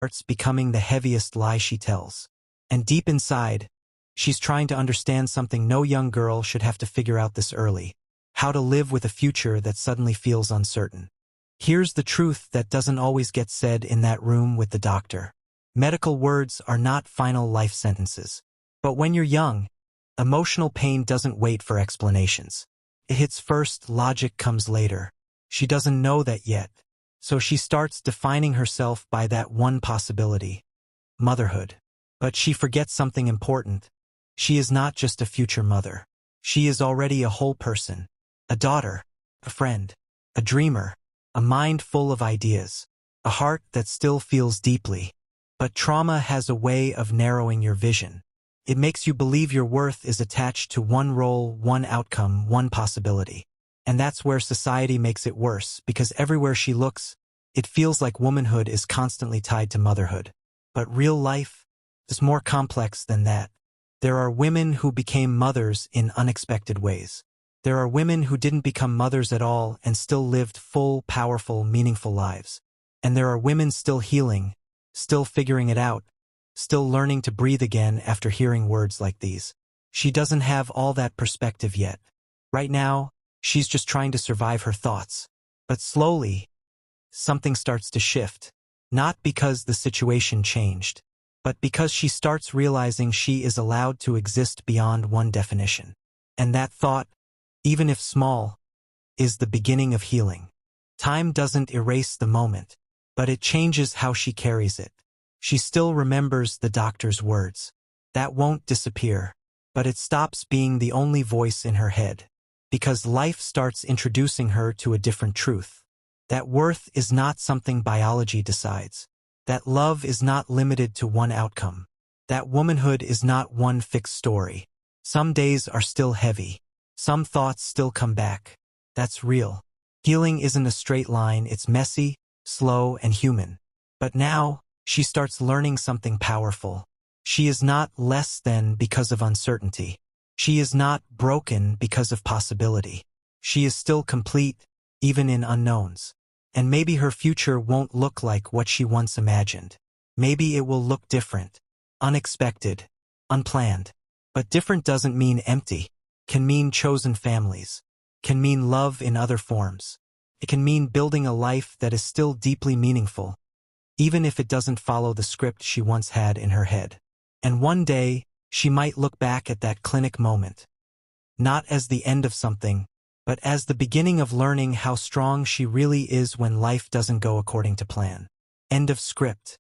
starts becoming the heaviest lie she tells. And deep inside, she's trying to understand something no young girl should have to figure out this early: how to live with a future that suddenly feels uncertain. Here's the truth that doesn't always get said in that room with the doctor. Medical words are not final life sentences. But when you're young, emotional pain doesn't wait for explanations. It hits first, logic comes later. She doesn't know that yet, so she starts defining herself by that one possibility: motherhood. But she forgets something important. She is not just a future mother. She is already a whole person. A daughter, a friend, a dreamer, a mind full of ideas, a heart that still feels deeply. But trauma has a way of narrowing your vision. It makes you believe your worth is attached to one role, one outcome, one possibility. And that's where society makes it worse, because everywhere she looks, it feels like womanhood is constantly tied to motherhood. But real life is more complex than that. There are women who became mothers in unexpected ways. There are women who didn't become mothers at all and still lived full, powerful, meaningful lives. And there are women still healing, still figuring it out, still learning to breathe again after hearing words like these. She doesn't have all that perspective yet. Right now, she's just trying to survive her thoughts. But slowly, something starts to shift. Not because the situation changed, but because she starts realizing she is allowed to exist beyond one definition. And that thought, even if small, is the beginning of healing. Time doesn't erase the moment, but it changes how she carries it. She still remembers the doctor's words. That won't disappear, but it stops being the only voice in her head, because life starts introducing her to a different truth. That worth is not something biology decides. That love is not limited to one outcome. That womanhood is not one fixed story. Some days are still heavy. Some thoughts still come back. That's real. Healing isn't a straight line, it's messy, slow, and human. But now, she starts learning something powerful. She is not less than because of uncertainty. She is not broken because of possibility. She is still complete, even in unknowns. And maybe her future won't look like what she once imagined. Maybe it will look different, unexpected, unplanned. But different doesn't mean empty. Can mean chosen families, can mean love in other forms. It can mean building a life that is still deeply meaningful, even if it doesn't follow the script she once had in her head. And one day, she might look back at that clinic moment, not as the end of something, but as the beginning of learning how strong she really is when life doesn't go according to plan. End of script.